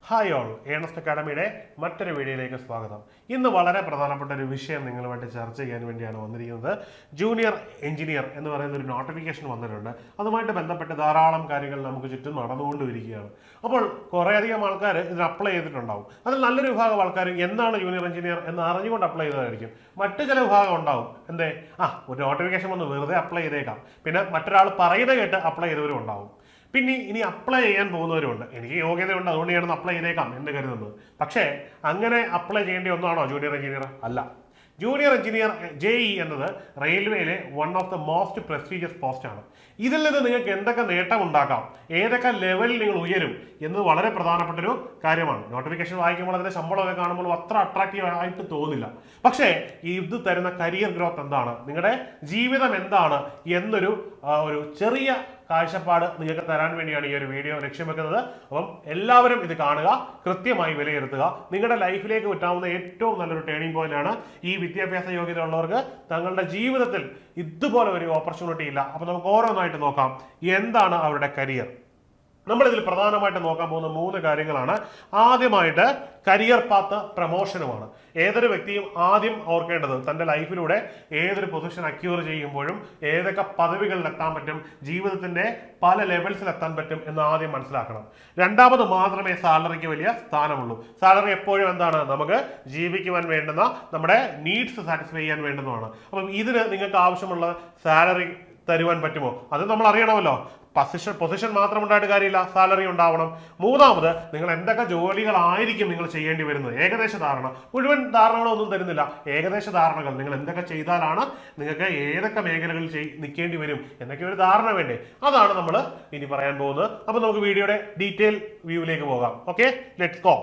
Hi all, Ernest അക്കാഡമിയുടെ മറ്റൊരു വീഡിയോയിലേക്ക് സ്വാഗതം. ഇന്ന് വളരെ പ്രധാനപ്പെട്ട ഒരു വിഷയം നിങ്ങളുമായിട്ട് ചർച്ച ചെയ്യാൻ വേണ്ടിയാണ് വന്നിരിക്കുന്നത്. ജൂനിയർ എഞ്ചിനീയർ എന്ന് പറയുന്ന ഒരു നോട്ടിഫിക്കേഷൻ വന്നിട്ടുണ്ട്. അതുമായിട്ട് ബന്ധപ്പെട്ട് ധാരാളം കാര്യങ്ങൾ നമുക്ക് ചുറ്റും നടന്നുകൊണ്ടിരിക്കുകയാണ്. അപ്പോൾ കുറേയധികം ആൾക്കാർ ഇതിന് അപ്ലൈ ചെയ്തിട്ടുണ്ടാവും. അതിൽ നല്ലൊരു വിഭാഗം ആൾക്കാർ എന്താണ് ജൂനിയർ എഞ്ചിനീയർ എന്ന് അറിഞ്ഞുകൊണ്ട് അപ്ലൈ ചെയ്തതായിരിക്കും. മറ്റു ചില വിഭാഗം ഉണ്ടാവും, ഒരു നോട്ടിഫിക്കേഷൻ വന്ന് വെറുതെ അപ്ലൈ ചെയ്തേക്കാം, പിന്നെ മറ്റൊരാൾ പറയുന്നത് കേട്ട് അപ്ലൈ ചെയ്തവരും ഉണ്ടാവും. പിന്നെ ഇനി അപ്ലൈ ചെയ്യാൻ പോകുന്നവരുണ്ട്. എനിക്ക് യോഗ്യതയുണ്ട്, അതുകൊണ്ട് ഞാനൊന്ന് അപ്ലൈ ചെയ്തേക്കാം എന്ന് കരുതുന്നത്. പക്ഷേ അങ്ങനെ അപ്ലൈ ചെയ്യേണ്ട ഒന്നാണോ ജൂനിയർ എഞ്ചിനീയർ? അല്ല. ജൂനിയർ എഞ്ചിനീയർ JEE എന്നത് റെയിൽവേയിലെ one of the most prestigious പോസ്റ്റാണ്. ഇതിൽ നിന്ന് നിങ്ങൾക്ക് എന്തൊക്കെ നേട്ടം ഉണ്ടാക്കാം, ഏതൊക്കെ ലെവലിൽ നിങ്ങൾ ഉയരും എന്നത് വളരെ പ്രധാനപ്പെട്ട ഒരു കാര്യമാണ്. നോട്ടിഫിക്കേഷൻ വായിക്കുമ്പോൾ അതിന്റെ ശമ്പളമൊക്കെ കാണുമ്പോൾ അത്ര അട്രാക്റ്റീവ് ആയിട്ട് തോന്നില്ല. പക്ഷേ ഇത് തരുന്ന കരിയർ ഗ്രോത്ത് എന്താണ്, നിങ്ങളുടെ ജീവിതം എന്താണ് എന്നൊരു ചെറിയ കാഴ്ചപ്പാട് നിങ്ങൾക്ക് തരാൻ വേണ്ടിയാണ് ഈ ഒരു വീഡിയോ ലക്ഷ്യം വെക്കുന്നത്. അപ്പം എല്ലാവരും ഇത് കാണുക, കൃത്യമായി വിലയിരുത്തുക. നിങ്ങളുടെ ലൈഫിലേക്ക് പറ്റാവുന്ന ഏറ്റവും നല്ലൊരു ടേണിംഗ് പോയിന്റ് ആണ്. ഈ വിദ്യാഭ്യാസ യോഗ്യത ഉള്ളവർക്ക് തങ്ങളുടെ ജീവിതത്തിൽ ഇതുപോലെ ഒരു ഓപ്പർച്യൂണിറ്റി ഇല്ല. അപ്പൊ നമുക്ക് ഓരോന്നായിട്ട് നോക്കാം എന്താണ് അവരുടെ കരിയർ. നമ്മളിതിൽ പ്രധാനമായിട്ട് നോക്കാൻ പോകുന്ന 3 കാര്യങ്ങളാണ്. ആദ്യമായിട്ട് കരിയർ പാത്ത് പ്രമോഷനുമാണ്. ഏതൊരു വ്യക്തിയും ആദ്യം ഓർക്കേണ്ടത് തൻ്റെ ലൈഫിലൂടെ ഏതൊരു പൊസിഷൻ അക്യൂർ ചെയ്യുമ്പോഴും ഏതൊക്കെ പദവികളിൽ എത്താൻ പറ്റും, ജീവിതത്തിന്റെ പല ലെവൽസിൽ എത്താൻ പറ്റും എന്ന് ആദ്യം മനസ്സിലാക്കണം. രണ്ടാമത് മാത്രമേ സാലറിക്ക് വലിയ സ്ഥാനമുള്ളൂ. സാലറി എപ്പോഴും എന്താണ്, നമുക്ക് ജീവിക്കുവാൻ വേണ്ടുന്ന നമ്മുടെ നീഡ്സ് സാറ്റിസ്ഫൈ ചെയ്യാൻ വേണ്ടുന്നതാണ്. അപ്പം ഇതിന് നിങ്ങൾക്ക് ആവശ്യമുള്ള സാലറി തരുവാൻ പറ്റുമോ അത് നമ്മൾ അറിയണമല്ലോ. പൊസിഷൻ മാത്രം ഉണ്ടായിട്ട് കാര്യമില്ല, സാലറി ഉണ്ടാവണം. മൂന്നാമത് നിങ്ങൾ എന്തൊക്കെ ജോലികളായിരിക്കും നിങ്ങൾ ചെയ്യേണ്ടി വരുന്നത്, ഏകദേശ ധാരണ. മുഴുവൻ ധാരണകളൊന്നും തരുന്നില്ല, ഏകദേശ ധാരണകൾ. നിങ്ങൾ എന്തൊക്കെ ചെയ്താലാണ് നിങ്ങൾക്ക് ഏതൊക്കെ മേഖലകളിൽ നിൽക്കേണ്ടി വരും എന്നൊക്കെ ഒരു ധാരണ വേണ്ടേ, അതാണ് നമ്മൾ ഇനി പറയാൻ പോകുന്നത്. അപ്പൊ നമുക്ക് വീഡിയോയുടെ ഡീറ്റെയിൽ വ്യൂവിലേക്ക് പോകാം. Okay, let's go.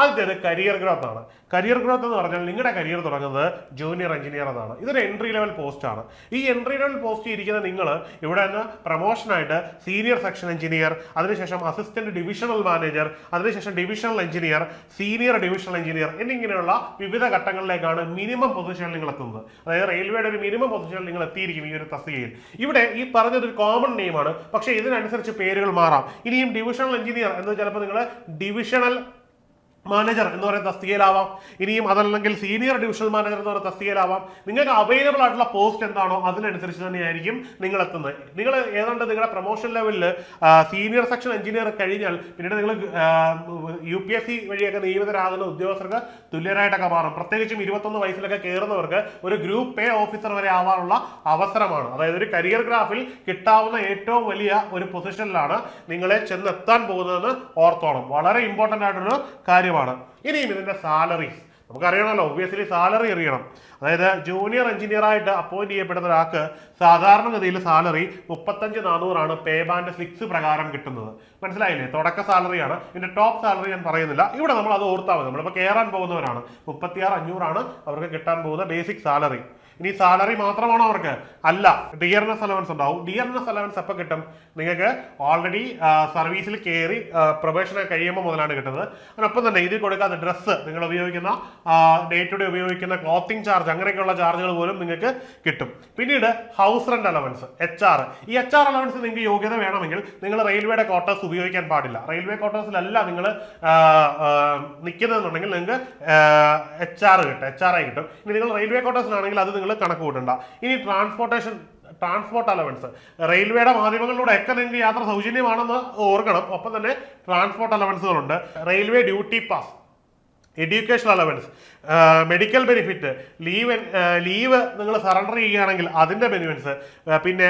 ആദ്യത്തേത് കരിയർ ഗ്രോത്ത് ആണ്. കരിയർ ഗ്രോത്ത് എന്ന് പറഞ്ഞാൽ നിങ്ങളുടെ കരിയർ തുടങ്ങുന്നത് ജൂനിയർ എഞ്ചിനീയർ എന്നാണ്. ഇതൊരു എൻട്രി ലെവൽ പോസ്റ്റ് ആണ്. ഈ എൻട്രി ലെവൽ പോസ്റ്റ് ഇരിക്കുന്ന നിങ്ങൾ ഇവിടെ നിന്ന് പ്രൊമോഷനായിട്ട് സീനിയർ സെക്ഷൻ എഞ്ചിനീയർ, അതിനുശേഷം അസിസ്റ്റന്റ് ഡിവിഷണൽ മാനേജർ, അതിനുശേഷം divisional engineer, senior divisional engineer എന്നിങ്ങനെയുള്ള വിവിധ ഘട്ടങ്ങളിലേക്കാണ് മിനിമം പൊസിഷനിൽ നിങ്ങൾ എത്തുന്നത്. അതായത് റെയിൽവേയുടെ ഒരു മിനിമം പൊസിഷനിൽ നിങ്ങൾ എത്തിയിരിക്കും ഈ ഒരു തസ്തികയിൽ. ഇവിടെ ഈ പറഞ്ഞത് ഒരു കോമൺ നെയിമാണ്, പക്ഷേ ഇതിനനുസരിച്ച് പേരുകൾ മാറാം. ഇനിയും ഡിവിഷണൽ എഞ്ചിനീയർ എന്ന് ചിലപ്പോൾ നിങ്ങൾ ഡിവിഷണൽ മാനേജർ എന്ന് പറയുന്ന തസ്തികയിലാവാം, ഇനിയും അതല്ലെങ്കിൽ സീനിയർ ഡിവിഷണൽ മാനേജർ എന്ന് പറയുന്ന തസ്തികയിലാവാം. നിങ്ങൾക്ക് അവൈലബിൾ ആയിട്ടുള്ള പോസ്റ്റ് എന്താണോ അതിനനുസരിച്ച് തന്നെയായിരിക്കും നിങ്ങൾ എത്തുന്നത്. നിങ്ങൾ ഏതാണ്ട് നിങ്ങളുടെ പ്രൊമോഷൻ ലെവലിൽ സീനിയർ സെക്ഷൻ എഞ്ചിനീയർ കഴിഞ്ഞാൽ പിന്നീട് നിങ്ങൾ UPSC വഴിയൊക്കെ നിയമിതരാകുന്ന ഉദ്യോഗസ്ഥർക്ക് തുല്യരായിട്ടൊക്കെ മാറും. പ്രത്യേകിച്ചും 21 വയസ്സിലൊക്കെ കയറുന്നവർക്ക് ഒരു ഗ്രൂപ്പ് A ഓഫീസർ വരെ ആവാനുള്ള അവസരമാണ്. അതായത് ഒരു കരിയർ ഗ്രാഫിൽ കിട്ടാവുന്ന ഏറ്റവും വലിയ ഒരു പൊസിഷനിലാണ് നിങ്ങളെ ചെന്നെത്താൻ പോകുന്നതെന്ന് ഓർത്തോണം. വളരെ ഇമ്പോർട്ടൻ്റ് ആയിട്ടൊരു കാര്യമാണ്. ഇനിയും ഇതിന്റെ സാലറീസ് നമുക്കറിയണമല്ലോ. ഒബ്വിയസ്ലി സാലറി അറിയണം. അതായത് ജൂനിയർ എഞ്ചിനീയർ ആയിട്ട് അപ്പോയിന്റ് ചെയ്യപ്പെടുന്ന ഒരാൾക്ക് സാധാരണഗതിയിൽ സാലറി 35,400 പേ ബാൻഡ് 6 പ്രകാരം കിട്ടുന്നത്. മനസ്സിലായില്ലേ? തുടക്ക സാലറിയാണ്. ഇതിന്റെ ടോപ്പ് സാലറി ഞാൻ പറയുന്നില്ല. ഇവിടെ നമ്മൾ അത് ഓർത്താൽ മതി. നമ്മളിപ്പോൾ കയറാൻ പോകുന്നവരാണ്. 36,500 അവർക്ക് കിട്ടാൻ പോകുന്ന ബേസിക് സാലറി. ഇനി സാലറി മാത്രമാണോ അവർക്ക്? അല്ല, ഡിയർനെസ് അലവൻസ് ഉണ്ടാവും. ഡിയർനെസ് അലവൻസ് എപ്പോൾ കിട്ടും? നിങ്ങൾക്ക് ഓൾറെഡി സർവീസിൽ കയറി പ്രൊബേഷനൊക്കെ കഴിയുമ്പോൾ മുതലാണ് കിട്ടുന്നത്. അതിനൊപ്പം തന്നെ ഇതിൽ കൊടുക്കാത്ത ഡ്രസ്സ്, നിങ്ങൾ ഉപയോഗിക്കുന്ന ഡേ ടു ഡേ ഉപയോഗിക്കുന്ന ക്ലോത്തിങ് ചാർജ്, അങ്ങനെയൊക്കെയുള്ള ചാർജുകൾ പോലും നിങ്ങൾക്ക് കിട്ടും. പിന്നീട് ഹൗസ് റെന്റ് അലവൻസ്, HR. ഈ HR അലവൻസ് നിങ്ങൾക്ക് യോഗ്യത വേണമെങ്കിൽ നിങ്ങൾ റെയിൽവേയുടെ ക്വാർട്ടേഴ്സ് ഉപയോഗിക്കാൻ പാടില്ല. റെയിൽവേ ക്വാർട്ടേഴ്സിലല്ല നിങ്ങൾ നിൽക്കുന്നതെന്നുണ്ടെങ്കിൽ നിങ്ങൾക്ക് HR കിട്ടും, HRI കിട്ടും. ഇനി നിങ്ങൾ റെയിൽവേ ക്വാർട്ടേഴ്സിലാണെങ്കിൽ അത് നിങ്ങൾ കണക്ക് കൂട്ടണ്ട. ഇനി ട്രാൻസ്പോർട്ട് അലവൻസ്, റെയിൽവേയുടെ മാധ്യമങ്ങളിലൂടെ ഒക്കെ നിങ്ങൾക്ക് യാത്ര സൗജന്യമാണെന്ന് ഓർക്കണം. ഒപ്പം തന്നെ ട്രാൻസ്പോർട്ട് അലവൻസുകളുണ്ട്. Railway duty pass, education allowance, medical benefit, leave നിങ്ങൾ സറണ്ടർ ചെയ്യുകയാണെങ്കിൽ അതിന്റെ ബെനിഫിറ്റ്സ്, പിന്നെ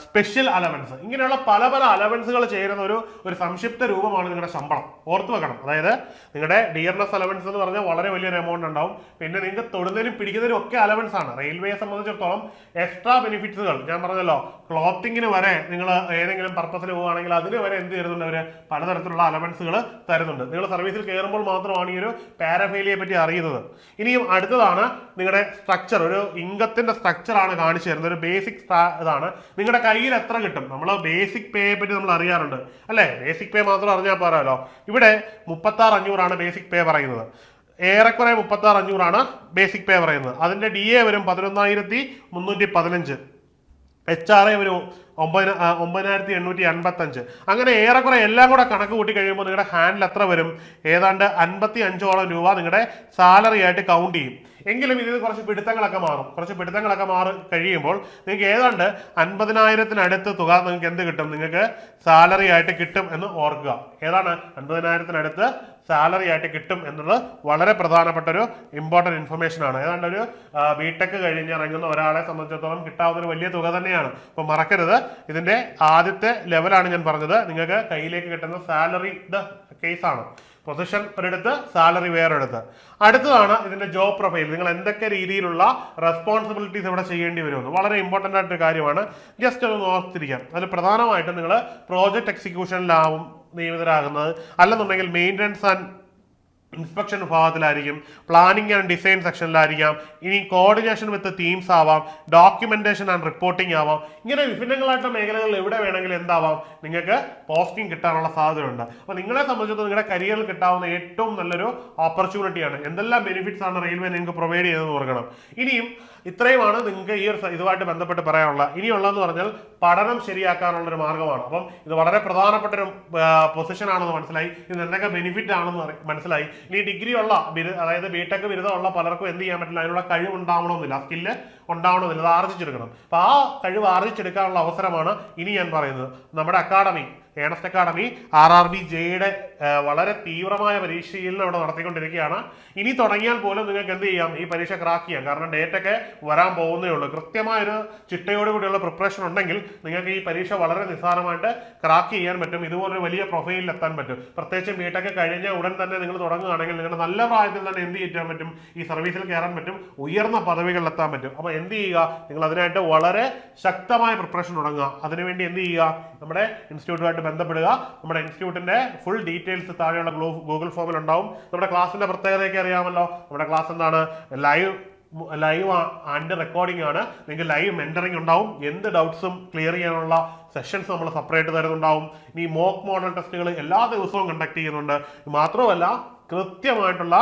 സ്പെഷ്യൽ അലവൻസ്, ഇങ്ങനെയുള്ള പല പല അലവൻസുകൾ ചേരുന്ന ഒരു സംക്ഷിപ്ത രൂപമാണ് നിങ്ങളുടെ ശമ്പളം. ഓർത്തു വെക്കണം. അതായത് നിങ്ങളുടെ ഡിയർനെസ് അലവൻസ് എന്ന് പറഞ്ഞാൽ വളരെ വലിയൊരു എമൗണ്ട് ഉണ്ടാവും. പിന്നെ നിങ്ങൾക്ക് തൊടുന്നതിനും പിടിക്കുന്നതിനും ഒക്കെ അലവൻസ് ആണ്. റെയിൽവേയെ സംബന്ധിച്ചിടത്തോളം എക്സ്ട്രാ ബെനിഫിറ്റ്സുകൾ ഞാൻ പറഞ്ഞല്ലോ, ക്ലോത്തിങ്ങിന് വരെ നിങ്ങൾ ഏതെങ്കിലും പർപ്പസിന് പോവുകയാണെങ്കിൽ അതിന് വരെ എന്ത് തരുന്നുണ്ട്? അവർ പലതരത്തിലുള്ള അലവൻസുകൾ തരുന്നുണ്ട്. നിങ്ങൾ സർവീസിൽ കയറുമ്പോൾ മാത്രമാണ് ഈ ഒരു പാരഫെയിലിയെ പറ്റി അറിയുന്നത്. ഇനിയും അടുത്തതാണ് നിങ്ങളുടെ സ്ട്രക്ചർ. ഒരു ഇൻകത്തിന്റെ സ്ട്രക്ചറാണ് കാണിച്ചു തരുന്നത്. ഒരു ബേസിക് ഇതാണ്. നിങ്ങളുടെ കയ്യിൽ എത്ര കിട്ടും? നമ്മൾ ബേസിക് പേയെ പറ്റി നമ്മൾ അറിയാറുണ്ട് അല്ലെ? ബേസിക് പേ മാത്രം അറിഞ്ഞാൽ പോരാലോ. ഇവിടെ 36,500 ബേസിക് പേ പറയുന്നത്. ഏറെക്കുറെ 36,500 ബേസിക് പേ പറയുന്നത്. അതിന്റെ DA വരും 11,315. HRA വരും 9,855. അങ്ങനെ ഏറെക്കുറെ എല്ലാം കൂടെ കണക്ക് കൂട്ടി കഴിയുമ്പോൾ നിങ്ങളുടെ ഹാൻഡിൽ എത്ര വരും? ഏതാണ്ട് 55ഓളം രൂപ നിങ്ങളുടെ സാലറി ആയിട്ട് കൗണ്ട് ചെയ്യും. എങ്കിലും ഇതിന് കുറച്ച് പിടുത്തങ്ങളൊക്കെ മാറി കഴിയുമ്പോൾ നിങ്ങൾക്ക് ഏതാണ്ട് 50,000-അടുത്ത് തുക നിങ്ങൾക്ക് എന്ത് കിട്ടും? നിങ്ങൾക്ക് സാലറി ആയിട്ട് കിട്ടും എന്ന് ഓർക്കുക. ഏതാണ് 50,000-അടുത്ത് സാലറി ആയിട്ട് കിട്ടും എന്നുള്ളത് വളരെ പ്രധാനപ്പെട്ട ഒരു ഇമ്പോർട്ടൻറ്റ് ഇൻഫർമേഷൻ ആണ്. ഏതാണ്ട് ഒരു ബിടെക് കഴിഞ്ഞ് ഇറങ്ങുന്ന ഒരാളെ സംബന്ധിച്ചിടത്തോളം കിട്ടാവുന്ന ഒരു വലിയ തുക തന്നെയാണ്. അപ്പോൾ മറക്കരുത്, ഇതിന്റെ ആദ്യത്തെ ലെവലാണ് ഞാൻ പറഞ്ഞത്. നിങ്ങൾക്ക് കയ്യിലേക്ക് കിട്ടുന്ന സാലറി കേസാണ്. പൊസിഷൻ ഒരിടത്ത്, സാലറി വേറൊരിടത്ത്. അടുത്തതാണ് ഇതിന്റെ ജോബ് പ്രൊഫൈൽ. നിങ്ങൾ എന്തൊക്കെ രീതിയിലുള്ള റെസ്പോൺസിബിലിറ്റീസ് ഇവിടെ ചെയ്യേണ്ടി വരുമെന്ന് വളരെ ഇമ്പോർട്ടൻ്റ് ആയിട്ടൊരു കാര്യമാണ്. ജസ്റ്റ് ഒന്ന് ഓർത്തിരിക്കാം. അതിൽ പ്രധാനമായിട്ടും നിങ്ങൾ പ്രോജക്റ്റ് എക്സിക്യൂഷനിലാവും നിയമിതരാകുന്നത്, അല്ലെന്നുണ്ടെങ്കിൽ മെയിൻ്റനൻസ് ആൻഡ് ഇൻസ്പെക്ഷൻ വിഭാഗത്തിലായിരിക്കും, പ്ലാനിങ് ആൻഡ് ഡിസൈൻ സെക്ഷനിലായിരിക്കാം, ഇനി കോർഡിനേഷൻ വിത്ത് ടീംസ് ആവാം, ഡോക്യുമെന്റേഷൻ ആൻഡ് റിപ്പോർട്ടിംഗ് ആവാം. ഇങ്ങനെ വിഭിന്നങ്ങളായിട്ടുള്ള മേഖലകളിൽ എവിടെ വേണമെങ്കിലും എന്താവാം, നിങ്ങൾക്ക് പോസ്റ്റിംഗ് കിട്ടാനുള്ള സാധ്യതയുണ്ട്. അപ്പോൾ നിങ്ങളെ സംബന്ധിച്ചിടത്തോളം നിങ്ങളുടെ കരിയറിൽ കിട്ടാവുന്ന ഏറ്റവും നല്ലൊരു ഓപ്പർച്യൂണിറ്റിയാണ്. എന്തെല്ലാം ബെനിഫിറ്റ്സ് ആണ് റെയിൽവേ നിങ്ങൾക്ക് പ്രൊവൈഡ് ചെയ്തെന്ന് ഓർക്കണം. ഇനിയും ഇത്രയുമാണ് നിങ്ങൾക്ക് ഈ ഒരു ഇതുമായിട്ട് ബന്ധപ്പെട്ട് പറയാനുള്ള. ഇനിയുള്ളതെന്ന് പറഞ്ഞാൽ പഠനം ശരിയാക്കാനുള്ള ഒരു മാർഗ്ഗമാണ്. അപ്പം ഇത് വളരെ പ്രധാനപ്പെട്ട ഒരു പൊസിഷൻ ആണെന്ന് മനസ്സിലായി. ഇതിന് എന്തൊക്കെ ബെനിഫിറ്റ് ആണെന്ന് മനസ്സിലായി. ഇനി ഡിഗ്രി ഉള്ള അതായത് ബിടെക് ബിരുദമുള്ള പലർക്കും എന്ത് ചെയ്യാൻ പറ്റില്ല, അതിനുള്ള കഴിവ് ഉണ്ടാവണമെന്നില്ല, സ്കില്ല് ഉണ്ടാവണമെന്നില്ല, അത് ആർജിച്ചെടുക്കണം. അപ്പൊ ആ കഴിവ് ആർജിച്ചെടുക്കാനുള്ള അവസരമാണ് ഇനി ഞാൻ പറയുന്നത്. നമ്മുടെ അക്കാഡമി, ഏണസ്റ്റ് അക്കാഡമി RRB-JEE വളരെ തീവ്രമായ പരിശീലനം ഇവിടെ നടത്തിക്കൊണ്ടിരിക്കുകയാണ്. ഇനി തുടങ്ങിയാൽ പോലും നിങ്ങൾക്ക് എന്ത് ചെയ്യാം, ഈ പരീക്ഷ ക്രാക്ക് ചെയ്യാം. കാരണം ഡേറ്റ് ഒക്കെ വരാൻ പോകുന്നേ ഉള്ളൂ. കൃത്യമായൊരു ചിട്ടയോട് കൂടിയുള്ള പ്രിപ്പറേഷൻ ഉണ്ടെങ്കിൽ നിങ്ങൾക്ക് ഈ പരീക്ഷ വളരെ നിസ്സാരമായിട്ട് ക്രാക്ക് ചെയ്യാൻ പറ്റും. ഇതുപോലൊരു വലിയ പ്രൊഫൈലിൽ എത്താൻ പറ്റും. പ്രത്യേകിച്ച് ബിടെക് കഴിഞ്ഞ ഉടൻ തന്നെ നിങ്ങൾ തുടങ്ങുകയാണെങ്കിൽ നിങ്ങളുടെ നല്ല പ്രായത്തിൽ തന്നെ എന്ത് ചെയ്യാൻ പറ്റും, ഈ സർവീസിൽ കയറാൻ പറ്റും, ഉയർന്ന പദവികളിൽ എത്താൻ പറ്റും. അപ്പോൾ എന്ത് ചെയ്യുക, നിങ്ങൾ അതിനായിട്ട് വളരെ ശക്തമായ പ്രിപ്പറേഷൻ തുടങ്ങുക. അതിനുവേണ്ടി എന്ത് ചെയ്യുക, നമ്മുടെ ഇൻസ്റ്റിറ്റ്യൂട്ടുമായിട്ട് ബന്ധപ്പെടുക. നമ്മുടെ ഇൻസ്റ്റിറ്റ്യൂട്ടിന്റെ ഫുൾ ഡീറ്റെയിൽസ് താഴെയുള്ള ഗൂഗിൾ ഫോമിൽ ഉണ്ടാവും. നമ്മുടെ ക്ലാസ്സിന്റെ പ്രത്യേകതയൊക്കെ അറിയാമല്ലോ. നമ്മുടെ ക്ലാസ് എന്താണ്, ലൈവ് ആൻഡ് റെക്കോർഡിംഗ് ആണ്. നിങ്ങൾക്ക് ലൈവ് മെന്ററിംഗ് ഉണ്ടാവും. എന്ത് ഡൗട്ട്സും ക്ലിയർ ചെയ്യാനുള്ള സെഷൻസ് നമ്മൾ സെപ്പറേറ്റ് തരുന്നുണ്ടാവും. ഇനി മോക്ക് മോഡൽ ടെസ്റ്റുകൾ എല്ലാ ദിവസവും കണ്ടക്ട് ചെയ്യുന്നുണ്ട്. മാത്രമല്ല കൃത്യമായിട്ടുള്ള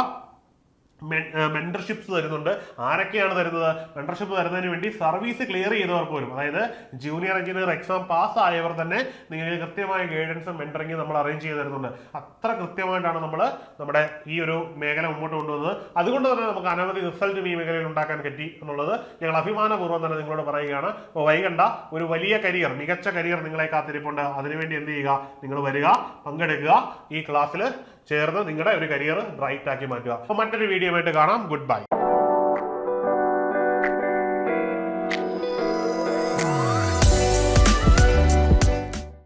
മെന്റർഷിപ്സ് തരുന്നുണ്ട്. ആരൊക്കെയാണ് തരുന്നത്? മെന്റർഷിപ്പ് തരുന്നതിന് വേണ്ടി സർവീസ് ക്ലിയർ ചെയ്തവർക്ക് പോലും, അതായത് ജൂനിയർ എഞ്ചിനീയർ എക്സാം പാസ് ആയവർ തന്നെ നിങ്ങൾക്ക് കൃത്യമായ ഗൈഡൻസും മെന്ററിങ്ങും നമ്മൾ അറേഞ്ച് ചെയ്ത് തരുന്നുണ്ട്. അത്ര കൃത്യമായിട്ടാണ് നമ്മൾ നമ്മുടെ ഈ ഒരു മേഖല മുമ്പോട്ട് കൊണ്ടുവന്നത്. അതുകൊണ്ട് തന്നെ നമുക്ക് അനവധി റിസൾട്ട് ഈ മേഖലയിൽ ഉണ്ടാക്കാൻ പറ്റി എന്നുള്ളത് ഞങ്ങൾ അഭിമാനപൂർവ്വം തന്നെ നിങ്ങളോട് പറയുകയാണ്. അപ്പോൾ വൈകണ്ട, ഒരു വലിയ കരിയർ, മികച്ച കരിയർ നിങ്ങളെ കാത്തിരിപ്പുണ്ട്. അതിനുവേണ്ടി എന്ത് ചെയ്യുക, നിങ്ങൾ വരിക, പങ്കെടുക്കുക, ഈ ക്ലാസ്സിൽ ചേർന്ന് നിങ്ങളുടെ ഒരു കരിയർ ബ്രൈറ്റ് ആക്കി മാറ്റുക. അപ്പോൾ മറ്റൊരു വീഡിയോ ആയിട്ട് കാണാം. Good bye.